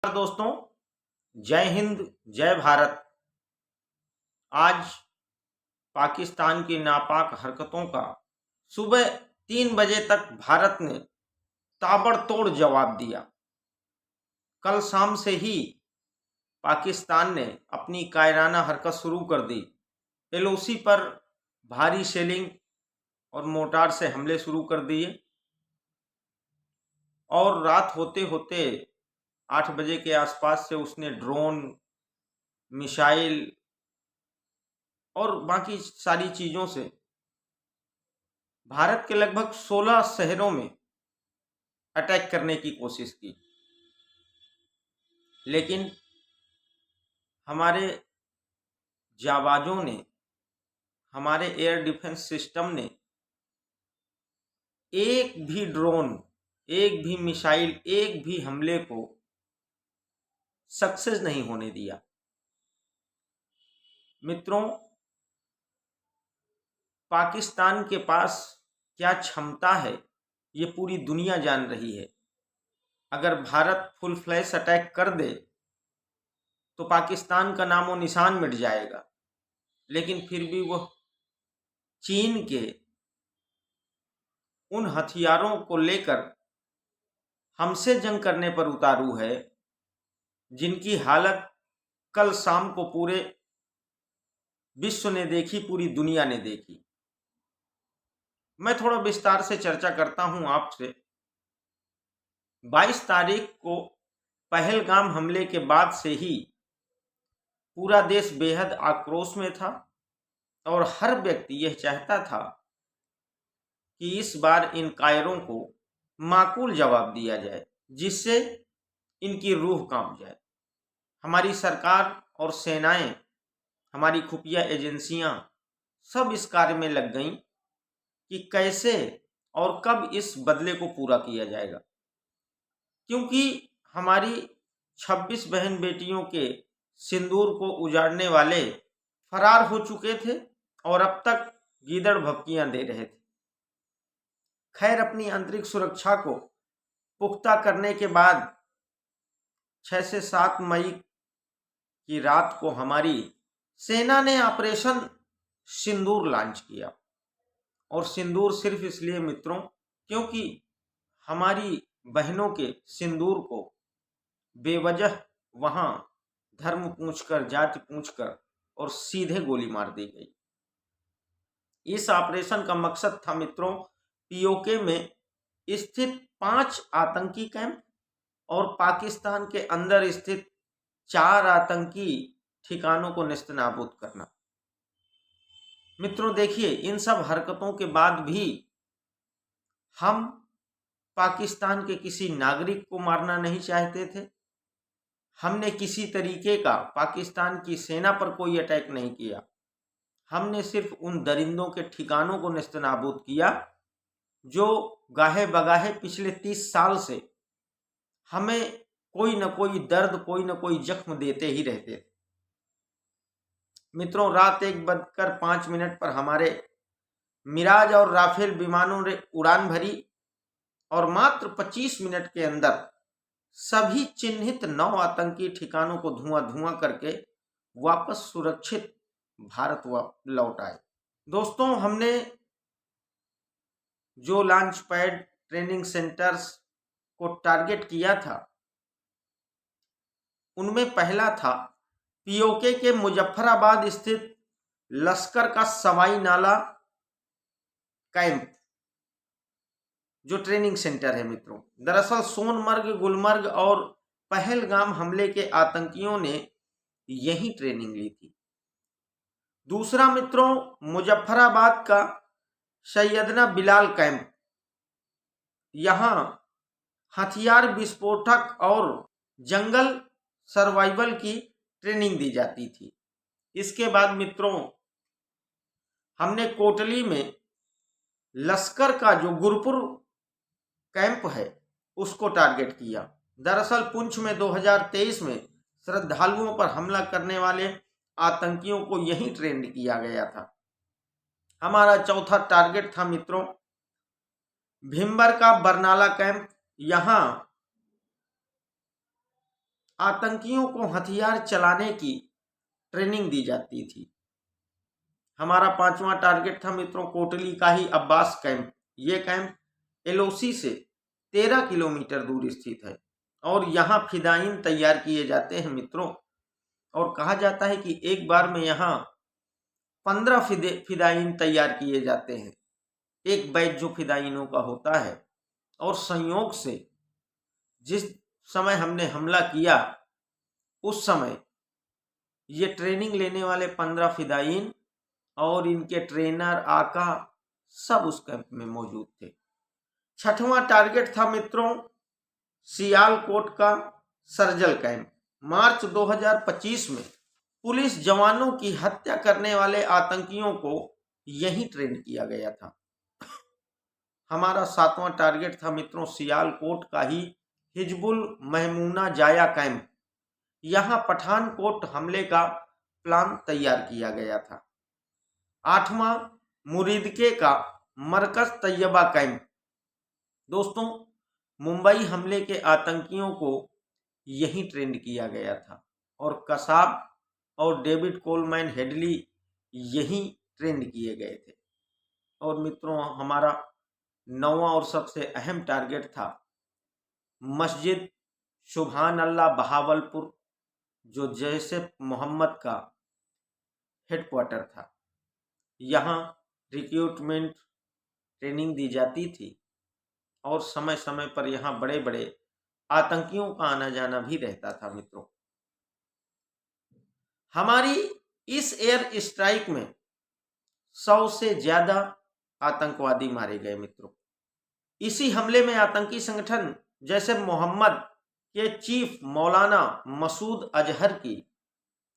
दोस्तों, जय हिंद जय भारत। आज पाकिस्तान की नापाक हरकतों का सुबह 3 बजे तक भारत ने ताबड़तोड़ जवाब दिया। कल शाम से ही पाकिस्तान ने अपनी कायराना हरकत शुरू कर दी। एलओसी पर भारी शेलिंग और मोर्टार से हमले शुरू कर दिए और रात होते होते 8 बजे के आसपास से उसने ड्रोन, मिसाइल और बाकी सारी चीज़ों से भारत के लगभग 16 शहरों में अटैक करने की कोशिश की। लेकिन हमारे जाबाजों ने, हमारे एयर डिफेंस सिस्टम ने एक भी ड्रोन, एक भी मिसाइल, एक भी हमले को सक्सेस नहीं होने दिया। मित्रों, पाकिस्तान के पास क्या क्षमता है ये पूरी दुनिया जान रही है। अगर भारत फुल फ्लैश अटैक कर दे तो पाकिस्तान का नामो निशान मिट जाएगा। लेकिन फिर भी वह चीन के उन हथियारों को लेकर हमसे जंग करने पर उतारू है जिनकी हालत कल शाम को पूरे विश्व ने देखी, पूरी दुनिया ने देखी। मैं थोड़ा विस्तार से चर्चा करता हूं आपसे। 22 तारीख को पहलगाम हमले के बाद से ही पूरा देश बेहद आक्रोश में था और हर व्यक्ति यह चाहता था कि इस बार इन कायरों को माकूल जवाब दिया जाए, जिससे इनकी रूह कांप जाए। हमारी सरकार और सेनाएं, हमारी खुफिया एजेंसियां सब इस कार्य में लग गईं कि कैसे और कब इस बदले को पूरा किया जाएगा, क्योंकि हमारी 26 बहन बेटियों के सिंदूर को उजाड़ने वाले फरार हो चुके थे और अब तक गीदड़ भभकियां दे रहे थे। खैर, अपनी आंतरिक सुरक्षा को पुख्ता करने के बाद 6 से 7 मई की रात को हमारी सेना ने ऑपरेशन सिंदूर लॉन्च किया। और सिंदूर सिर्फ इसलिए मित्रों, क्योंकि हमारी बहनों के सिंदूर को बेवजह वहां धर्म पूछकर, जाति पूछकर और सीधे गोली मार दी गई। इस ऑपरेशन का मकसद था मित्रों, पीओके में स्थित 5 आतंकी कैंप और पाकिस्तान के अंदर स्थित 4 आतंकी ठिकानों को नेस्तनाबूद करना। मित्रों देखिए, इन सब हरकतों के बाद भी हम पाकिस्तान के किसी नागरिक को मारना नहीं चाहते थे। हमने किसी तरीके का पाकिस्तान की सेना पर कोई अटैक नहीं किया। हमने सिर्फ उन दरिंदों के ठिकानों को नेस्तनाबूद किया जो गाहे बगाहे पिछले 30 साल से हमें कोई न कोई दर्द, कोई न कोई जख्म देते ही रहते थे। मित्रों, रात 1:05 पर हमारे मिराज और राफेल विमानों ने उड़ान भरी और मात्र 25 मिनट के अंदर सभी चिन्हित 9 आतंकी ठिकानों को धुआं करके वापस सुरक्षित भारत लौट आए। दोस्तों, हमने जो लॉन्च पैड, ट्रेनिंग सेंटर्स को टारगेट किया था, उनमें पहला था पीओके के मुजफ्फराबाद स्थित लश्कर का सवाई नाला कैंप, जो ट्रेनिंग सेंटर है। मित्रों, दरअसल सोनमर्ग, गुलमर्ग और पहलगाम हमले के आतंकियों ने यही ट्रेनिंग ली थी। दूसरा मित्रों, मुजफ्फराबाद का सैयदना बिलाल कैंप, यहां हथियार विस्फोटक और जंगल सर्वाइवल की ट्रेनिंग दी जाती थी। इसके बाद मित्रों, हमने कोटली में लश्कर का जो गुरपुर कैंप है उसको टारगेट किया। दरअसल पुंछ में 2023 में श्रद्धालुओं पर हमला करने वाले आतंकियों को यही ट्रेन किया गया था। हमारा चौथा टारगेट था मित्रों भिम्बर का बरनाला कैंप। यहां आतंकियों को हथियार चलाने की ट्रेनिंग दी जाती थी। हमारा 5वां टारगेट था मित्रों कोटली का ही अब्बास कैंप। ये कैंप एलओसी से 13 किलोमीटर दूर स्थित है और यहाँ फिदायीन तैयार किए जाते हैं मित्रों। और कहा जाता है कि एक बार में यहाँ 15 फिदायीन तैयार किए जाते हैं, एक बैच जो फिदायीनों का होता है। और संयोग से जिस समय हमने हमला किया उस समय ये ट्रेनिंग लेने वाले 15 फिदायीन और इनके ट्रेनर आका सब उस कैंप में मौजूद थे। 6वां टारगेट था मित्रों सियालकोट का सर्जल कैंप। मार्च 2025 में पुलिस जवानों की हत्या करने वाले आतंकियों को यहीं ट्रेन किया गया था। हमारा 7वां टारगेट था मित्रों सियालकोट का ही हिजबुल महमूना जाया कैंप। यहां पठानकोट हमले का प्लान तैयार किया गया था। 8वां मुरीदके का मरकज तैयबा कैंप। दोस्तों मुंबई हमले के आतंकियों को यहीं ट्रेंड किया गया था और कसाब और डेविड कोलमैन हेडली यहीं ट्रेंड किए गए थे। और मित्रों हमारा 9वां और सबसे अहम टारगेट था मस्जिद सुभान अल्लाह बहावलपुर, जो जैसे मोहम्मद का हेडक्वार्टर था। यहाँ रिक्रूटमेंट ट्रेनिंग दी जाती थी और समय समय पर यहाँ बड़े बड़े आतंकियों का आना जाना भी रहता था मित्रों। हमारी इस एयर स्ट्राइक में 100 से ज्यादा आतंकवादी मारे गए मित्रों। इसी हमले में आतंकी संगठन जैसे मोहम्मद के चीफ मौलाना मसूद अजहर की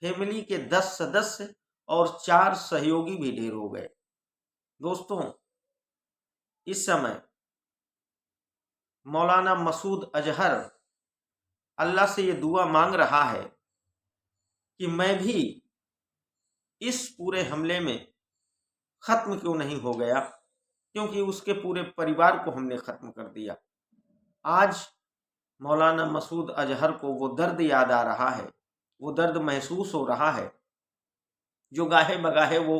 फैमिली के 10 सदस्य और 4 सहयोगी भी ढेर हो गए। दोस्तों इस समय मौलाना मसूद अजहर अल्लाह से ये दुआ मांग रहा है कि मैं भी इस पूरे हमले में खत्म क्यों नहीं हो गया, क्योंकि उसके पूरे परिवार को हमने खत्म कर दिया। आज मौलाना मसूद अजहर को वो दर्द याद आ रहा है, वो दर्द महसूस हो रहा है जो गाहे बगाहे वो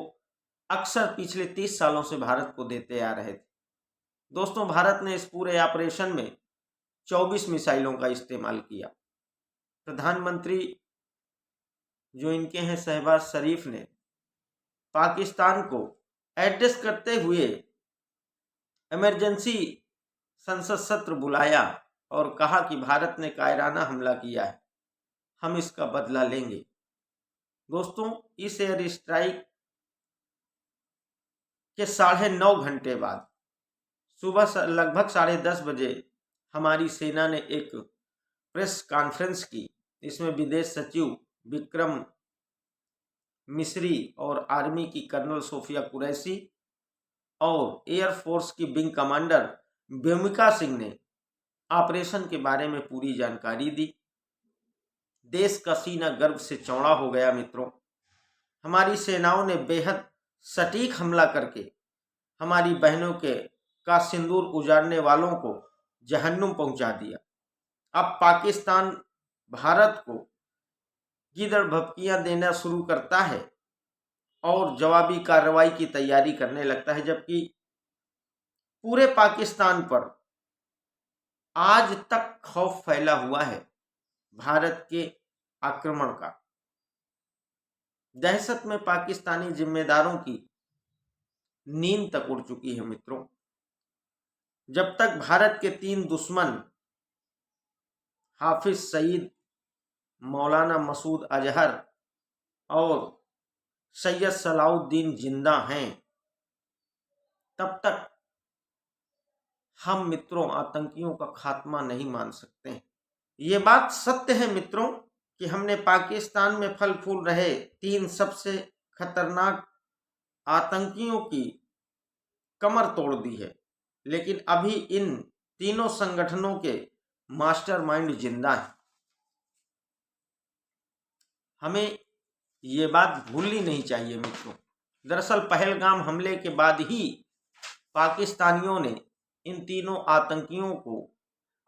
अक्सर पिछले 30 सालों से भारत को देते आ रहे थे। दोस्तों भारत ने इस पूरे ऑपरेशन में 24 मिसाइलों का इस्तेमाल किया। प्रधानमंत्री जो इनके हैं शहबाज शरीफ ने पाकिस्तान को एड्रेस करते हुए इमरजेंसी संसद सत्र बुलाया और कहा कि भारत ने कायराना हमला किया है, हम इसका बदला लेंगे। दोस्तों इस एयर स्ट्राइक के 9.5 घंटे बाद सुबह लगभग 10:30 बजे हमारी सेना ने एक प्रेस कॉन्फ्रेंस की। इसमें विदेश सचिव विक्रम मिस्री और आर्मी की कर्नल सोफिया कुरैशी और एयरफोर्स की विंग कमांडर व्योमिका सिंह ने ऑपरेशन के बारे में पूरी जानकारी दी। देश का सीना गर्व से चौड़ा हो गया मित्रों। हमारी सेनाओं ने बेहद सटीक हमला करके हमारी बहनों का सिंदूर उजाड़ने वालों को जहन्नुम पहुंचा दिया। अब पाकिस्तान भारत को गिदड़ भभकियां देना शुरू करता है और जवाबी कार्रवाई की तैयारी करने लगता है, जबकि पूरे पाकिस्तान पर आज तक खौफ फैला हुआ है भारत के आक्रमण का। दहशत में पाकिस्तानी जिम्मेदारों की नींद तक उड़ चुकी है मित्रों। जब तक भारत के 3 दुश्मन हाफिज सईद, मौलाना मसूद अजहर और सैयद सलाउद्दीन जिंदा हैं, तब तक हम मित्रों आतंकियों का खात्मा नहीं मान सकते हैं। ये बात सत्य है मित्रों कि हमने पाकिस्तान में फल फूल रहे 3 सबसे खतरनाक आतंकियों की कमर तोड़ दी है, लेकिन अभी इन तीनों संगठनों के मास्टरमाइंड जिंदा हैं। हमें ये बात भूलनी नहीं चाहिए मित्रों। दरअसल पहलगाम हमले के बाद ही पाकिस्तानियों ने इन तीनों आतंकियों को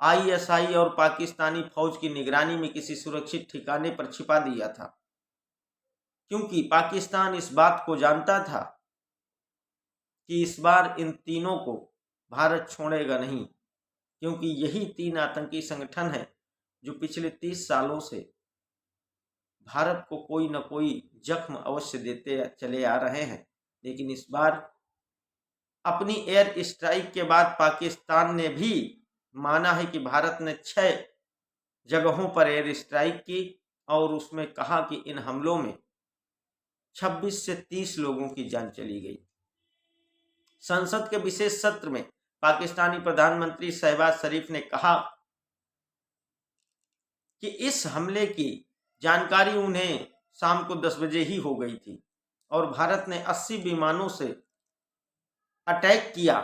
आईएसआई और पाकिस्तानी फौज की निगरानी में किसी सुरक्षित ठिकाने पर छिपा दिया था, क्योंकि पाकिस्तान इस बात को जानता था कि इस बार इन तीनों को भारत छोड़ेगा नहीं, क्योंकि यही 3 आतंकी संगठन हैं जो पिछले 30 सालों से भारत को कोई न कोई जख्म अवश्य देते चले आ रहे हैं। लेकिन इस बार अपनी एयर स्ट्राइक के बाद पाकिस्तान ने भी माना है कि भारत ने 6 जगहों पर एयर स्ट्राइक की और उसमें कहा कि इन हमलों में 26 से 30 लोगों की जान चली गई। संसद के विशेष सत्र में पाकिस्तानी प्रधानमंत्री शहबाज शरीफ ने कहा कि इस हमले की जानकारी उन्हें शाम को 10 बजे ही हो गई थी और भारत ने 80 विमानों से अटैक किया,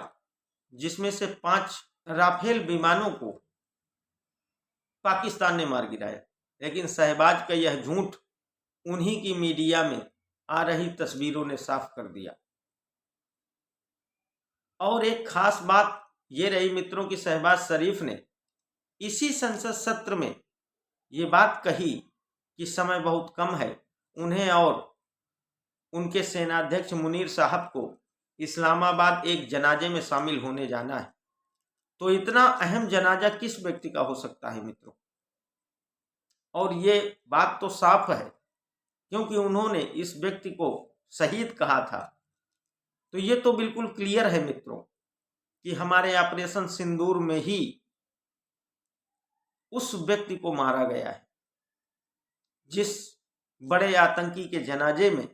जिसमें से 5 राफेल विमानों को पाकिस्तान ने मार गिराया। लेकिन शहबाज का यह झूठ उन्हीं की मीडिया में आ रही तस्वीरों ने साफ कर दिया। और एक खास बात ये रही मित्रों कि शहबाज शरीफ ने इसी संसद सत्र में ये बात कही कि समय बहुत कम है, उन्हें और उनके सेनाध्यक्ष मुनीर साहब को इस्लामाबाद एक जनाजे में शामिल होने जाना है। तो इतना अहम जनाजा किस व्यक्ति का हो सकता है मित्रों? और ये बात तो साफ है, क्योंकि उन्होंने इस व्यक्ति को शहीद कहा था। तो ये तो बिल्कुल क्लियर है मित्रों कि हमारे ऑपरेशन सिंदूर में ही उस व्यक्ति को मारा गया है जिस बड़े आतंकी के जनाजे में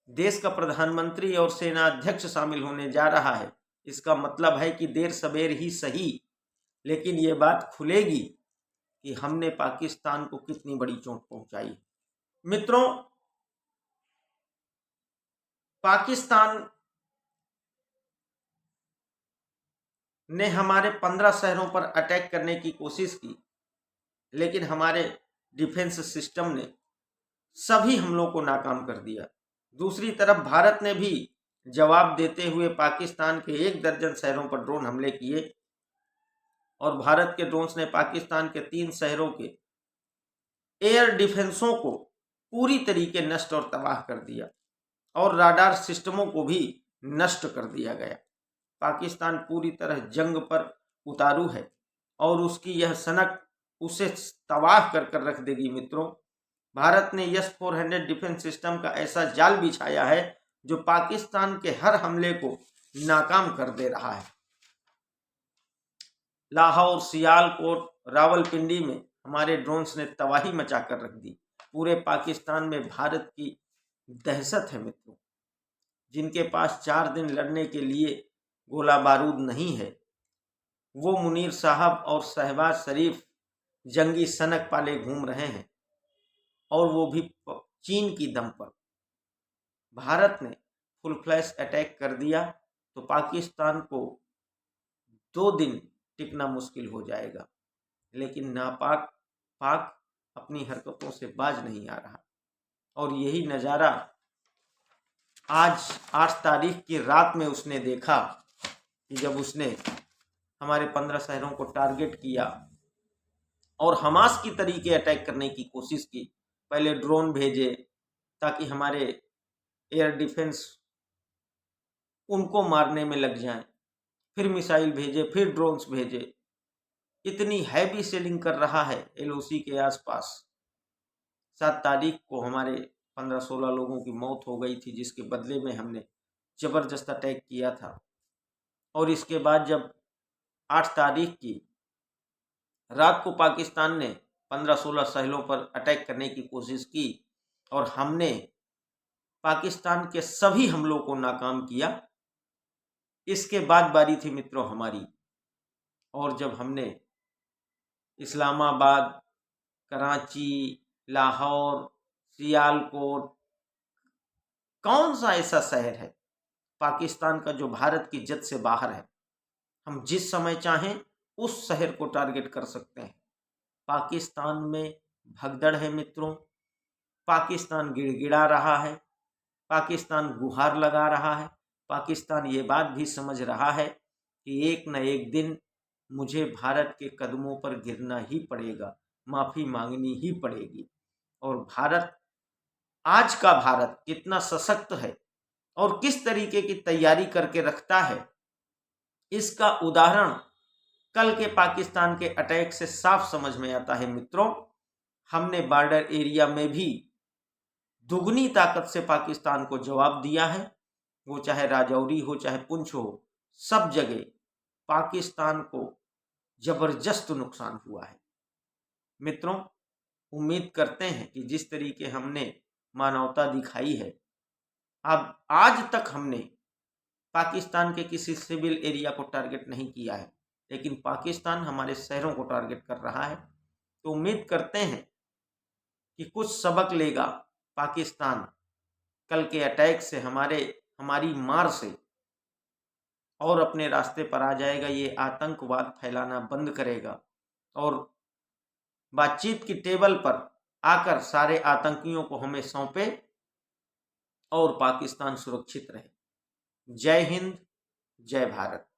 देश का प्रधानमंत्री और सेना अध्यक्ष शामिल होने जा रहा है। इसका मतलब है कि देर सवेर ही सही, लेकिन ये बात खुलेगी कि हमने पाकिस्तान को कितनी बड़ी चोट पहुंचाई। मित्रों, पाकिस्तान ने हमारे 15 शहरों पर अटैक करने की कोशिश की, लेकिन हमारे डिफेंस सिस्टम ने सभी हमलों को नाकाम कर दिया। दूसरी तरफ भारत ने भी जवाब देते हुए पाकिस्तान के 1 दर्जन शहरों पर ड्रोन हमले किए और भारत के ड्रोन्स ने पाकिस्तान के 3 शहरों के एयर डिफेंसों को पूरी तरीके नष्ट और तबाह कर दिया और राडार सिस्टमों को भी नष्ट कर दिया गया। पाकिस्तान पूरी तरह जंग पर उतारू है और उसकी यह सनक उसे तबाह कर रख देगी। मित्रों, भारत ने S-400 डिफेंस सिस्टम का ऐसा जाल बिछाया है जो पाकिस्तान के हर हमले को नाकाम कर दे रहा है। लाहौर, सियालकोट, रावलपिंडी में हमारे ड्रोन्स ने तबाही मचा कर रख दी। पूरे पाकिस्तान में भारत की दहशत है मित्रों। जिनके पास 4 दिन लड़ने के लिए गोला बारूद नहीं है, वो मुनीर साहब और शहबाज शरीफ जंगी सनक पाले घूम रहे हैं, और वो भी चीन की दम पर। भारत ने फुल फ्लैश अटैक कर दिया तो पाकिस्तान को 2 दिन टिकना मुश्किल हो जाएगा। लेकिन नापाक पाक अपनी हरकतों से बाज नहीं आ रहा, और यही नज़ारा आज 8 तारीख की रात में उसने देखा कि जब उसने हमारे 15 शहरों को टारगेट किया और हमास की तरीके अटैक करने की कोशिश की। पहले ड्रोन भेजे ताकि हमारे एयर डिफेंस उनको मारने में लग जाएं, फिर मिसाइल भेजे, फिर ड्रोन्स भेजे। इतनी हैवी सेलिंग कर रहा है LOC के आसपास। 7 तारीख को हमारे 15-16 लोगों की मौत हो गई थी, जिसके बदले में हमने ज़बरदस्त अटैक किया था। और इसके बाद जब 8 तारीख की रात को पाकिस्तान ने 15-16 शहरों पर अटैक करने की कोशिश की और हमने पाकिस्तान के सभी हमलों को नाकाम किया। इसके बाद बारी थी मित्रों हमारी, और जब हमने इस्लामाबाद, कराची, लाहौर, सियालकोट, कौन सा ऐसा शहर है पाकिस्तान का जो भारत की जद से बाहर है? हम जिस समय चाहें उस शहर को टारगेट कर सकते हैं। पाकिस्तान में भगदड़ है मित्रों। पाकिस्तान गिड़गिड़ा रहा है, पाकिस्तान गुहार लगा रहा है। पाकिस्तान ये बात भी समझ रहा है कि एक न एक दिन मुझे भारत के कदमों पर गिरना ही पड़ेगा, माफी मांगनी ही पड़ेगी। और भारत, आज का भारत कितना सशक्त है और किस तरीके की तैयारी करके रखता है, इसका उदाहरण कल के पाकिस्तान के अटैक से साफ समझ में आता है। मित्रों, हमने बॉर्डर एरिया में भी दुगनी ताकत से पाकिस्तान को जवाब दिया है। वो चाहे राजौरी हो, चाहे पुंछ हो, सब जगह पाकिस्तान को जबरदस्त नुकसान हुआ है। मित्रों, उम्मीद करते हैं कि जिस तरीके हमने मानवता दिखाई है, अब आज तक हमने पाकिस्तान के किसी सिविल एरिया को टारगेट नहीं किया है, लेकिन पाकिस्तान हमारे शहरों को टारगेट कर रहा है। तो उम्मीद करते हैं कि कुछ सबक लेगा पाकिस्तान कल के अटैक से, हमारी मार से, और अपने रास्ते पर आ जाएगा। ये आतंकवाद फैलाना बंद करेगा और बातचीत की टेबल पर आकर सारे आतंकियों को हमें सौंपे और पाकिस्तान सुरक्षित रहे। जय हिंद, जय भारत।